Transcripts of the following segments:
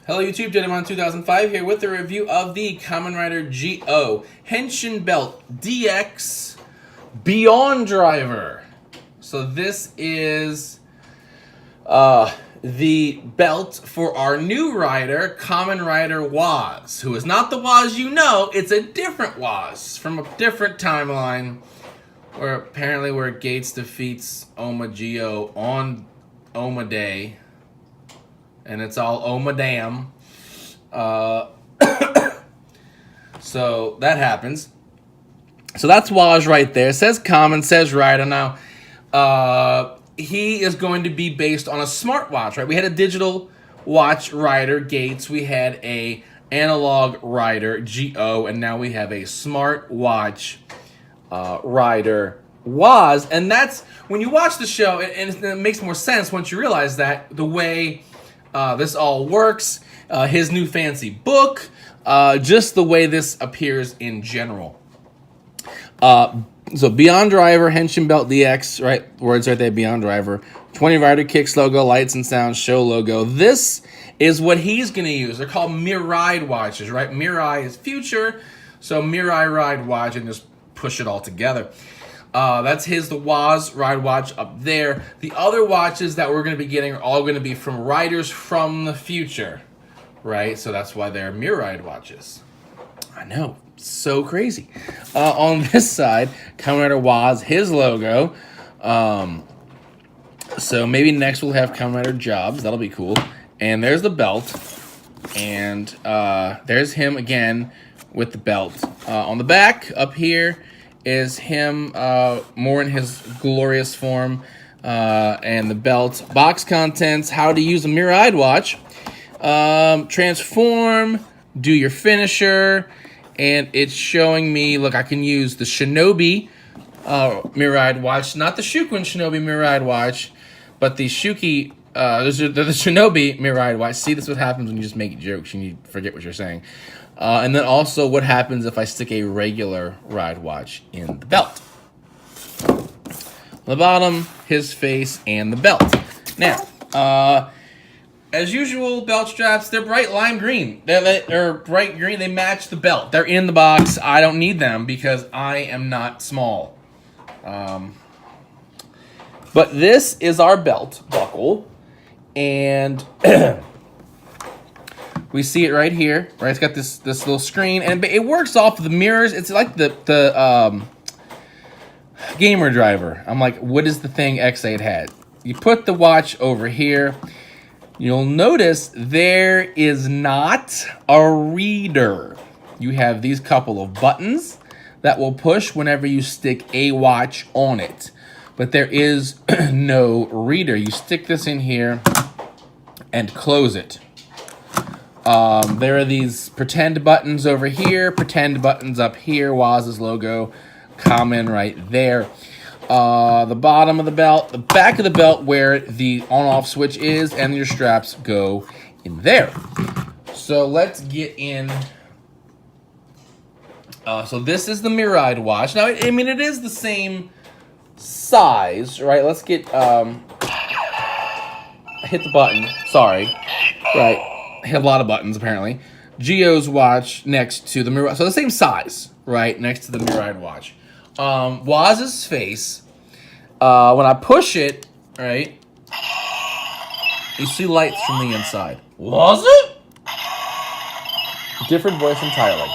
Hello YouTube, Gentleman 2005 here with a review of the Kamen Rider GO Henshin Belt DX BeyondDriver. So this is the belt for our new rider, Kamen Rider Waz, who is not the Waz you know, it's a different Waz from a different timeline where Gates defeats Oma Geo on Oma Day. And it's all oh madam. So that happens. So that's Waj right there. It says Kamen, says Rider. Now, he is going to be based on a smartwatch, right? We had a digital watch Rider, Gates. We had a analog Rider, GO. And now we have a smartwatch Rider, Waz. And that's, when you watch the show, and it makes more sense once you realize that, the way this all works, his new fancy book, just the way this appears in general. So BeyondDriver, Henshin Belt DX, right? Words right there, BeyondDriver. 20 Rider Kicks logo, lights and sound, show logo. This is what he's going to use. They're called Mirai watches, right? Mirai is future, so Mirai Ride watch, and just push it all together. That's the Waz Ride watch up there. The other watches that we're going to be getting are all going to be from riders from the future, right? So that's why they're Mirai watches. I know, so crazy. On this side, Kamen Rider Waz, his logo. So maybe next we'll have Kamen Rider Jobs. That'll be cool. And there's the belt. And there's him again with the belt. On the back, up here, is him more in his glorious form, and the belt. Box contents, how to use a Mirai watch, transform, do your finisher, and it's showing me, look, I can use the Shinobi Mirai watch, not the Shuken Shinobi Mirai watch, but the Shuki, the Shinobi Mirai watch. See, this is what happens when you just make jokes and you forget what you're saying. And then also what happens if I stick a regular ride watch in the belt. On the bottom, his face, and the belt. Now, as usual, belt straps, they're bright lime green. They're bright green. They match the belt. They're in the box. I don't need them because I am not small. But this is our belt buckle. And we see it right here, right? It's got this little screen, and it works off of the mirrors. It's like the gamer driver. I'm like, what is the thing X8 had? You put the watch over here. You'll notice there is not a reader. You have these couple of buttons that will push whenever you stick a watch on it. But there is no reader. You stick this in here and close it. There are these pretend buttons over here, pretend buttons up here, Waz's logo, Kamen right there. The bottom of the belt, the back of the belt where the on-off switch is, and your straps go in there. So let's get in. So this is the Mirai watch. Now, I mean, it is the same size, right? Let's get, hit the button, sorry, right. Hit a lot of buttons, apparently. Geo's watch next to the Mirai. So the same size, right? Next to the Mirai watch. Waz's face. When I push it, right? You see lights from the inside. Was it? Different voice entirely.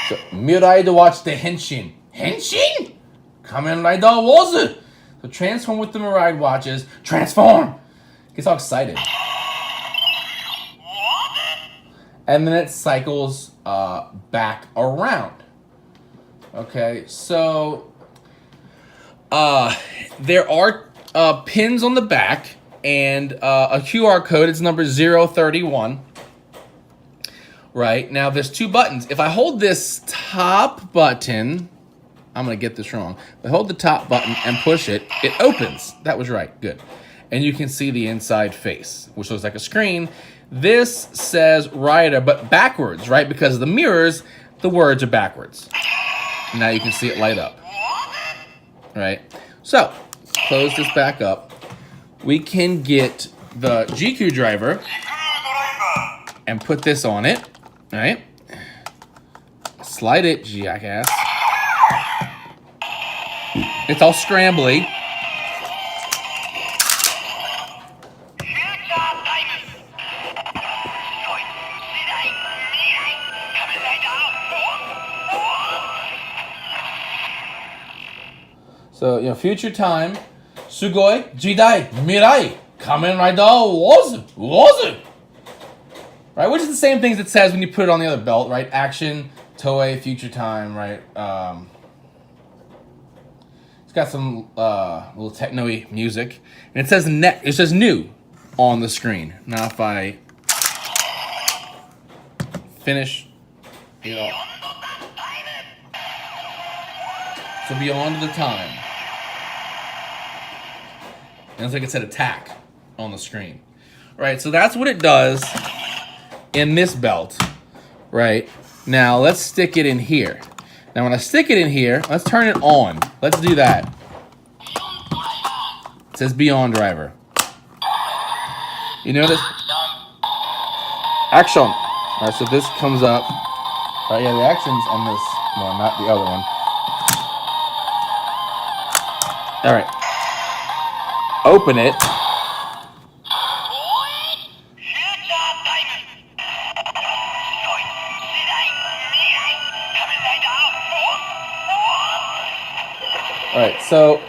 So, Mirai watch the Henshin. Henshin? Kamen Rider was it? So transform with the Mirai watches. Transform! Gets all excited. And then it cycles back around. Okay, so there are pins on the back and a QR code. It's number 031. Right, now there's two buttons. If I hold this top button, I'm going to get this wrong. If I hold the top button and push it, it opens. That was right. Good. And you can see the inside face, which looks like a screen. This says Rider, but backwards, right? Because of the mirrors, the words are backwards. Now you can see it light up. Right? So, close this back up. we can get the GQ driver and put this on it, right? Slide it, jackass. It's all scrambly. So, you know, future time, Sugoi, Jidai, Mirai, Kamen Rider was. Right, which is the same things it says when you put it on the other belt, right? Action, Toei, future time, right? It's got some little techno-y music, and it says it says new on the screen. Now, if I finish, you know, so beyond the time. And it's like it said attack on the screen. Right, so that's what it does in this belt. Right, now let's stick it in here. Now when I stick it in here, let's turn it on. Let's do that. It says BeyonDriver. You notice? Action. Alright, so this comes up. Right, yeah, the action's on this one, not the other one. Alright. Open it. All right, so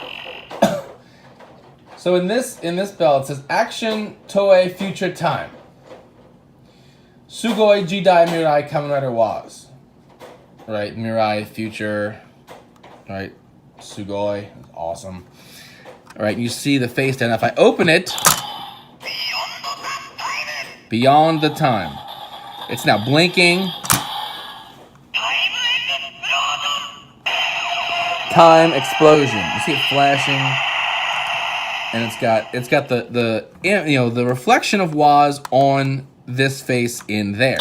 in this belt it says Action Toei Future Time. Sugoi Jidai Mirai Kamen Rider was. Right, Mirai Future. Right, Sugoi, awesome. All right, you see the face down. If I open it, beyond the time, it's now blinking. Time explosion. You see it flashing, and it's got the you know, the reflection of Waz on this face in there.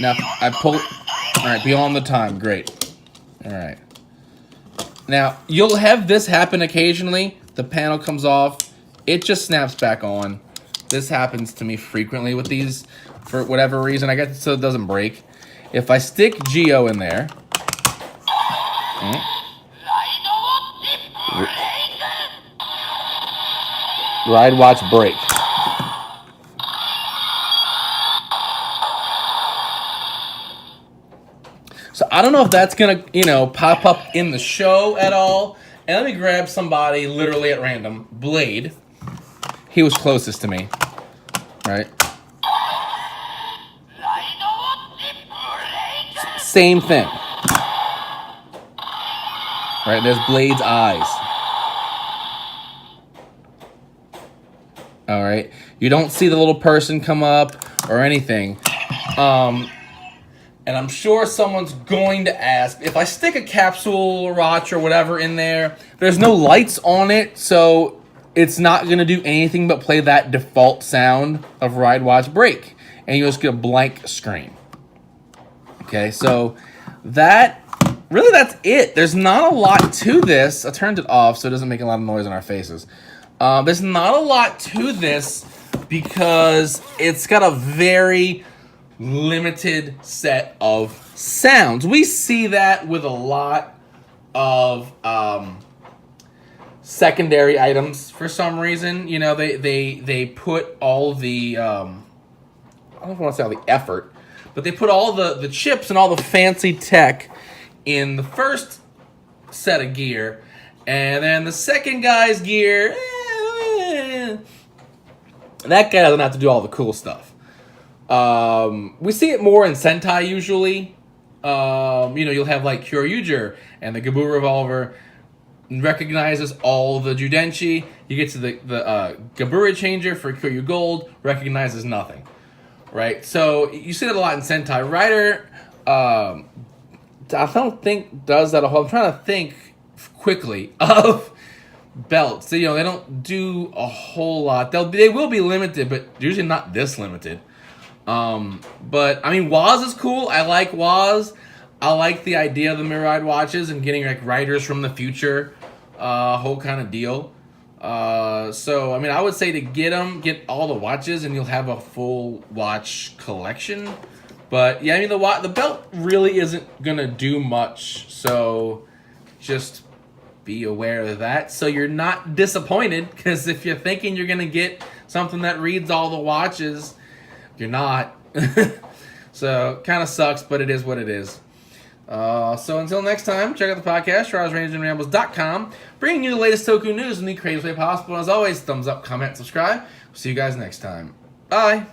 Now I pull. All right, beyond the time. Great. All right. Now you'll have this happen occasionally. The panel comes off, it just snaps back on. This happens to me frequently with these for whatever reason. I guess so it doesn't break. If I stick Geo in there, ride, watch, break. So I don't know if that's gonna, you know, pop up in the show at all. And let me grab somebody literally at random. Blade. He was closest to me. Right? Same thing. Right? There's Blade's eyes. Alright? You don't see the little person come up or anything. And I'm sure someone's going to ask, if I stick a capsule, Rotch, or whatever in there, there's no lights on it, so it's not going to do anything but play that default sound of Ride, Watch, Break. And you just get a blank screen. Okay, so that's it. There's not a lot to this. I turned it off so it doesn't make a lot of noise on our faces. There's not a lot to this because it's got a very limited set of sounds. We see that with a lot of secondary items for some reason. You know, they put all the I don't know if I want to say all the effort, but they put all the chips and all the fancy tech in the first set of gear, and then the second guy's gear, that guy doesn't have to do all the cool stuff. We see it more in Sentai usually. You know, you'll have like Kyoryuger and the Gabu revolver recognizes all the Judenchi. You get to the Gabura changer for Kyoryu Gold, recognizes nothing. Right? So you see that a lot in Sentai. Rider, I don't think does that a whole. I'm trying to think quickly of belts. So, you know, they don't do a whole lot. They will be limited, but usually not this limited. But I mean, Waz is cool. I like Waz. I like the idea of the Mirror watches and getting like writers from the future, whole kind of deal. So I mean, I would say to get them, get all the watches, and you'll have a full watch collection. But yeah, I mean the belt really isn't gonna do much, so just be aware of that so you're not disappointed. Because if you're thinking you're gonna get something that reads all the watches, you're not. So kind of sucks, but it is what it is. So until next time, check out the podcast, RajRangersandRambles.com, bringing you the latest Toku news in the craziest way possible. And as always, thumbs up, comment, subscribe. We'll see you guys next time. Bye.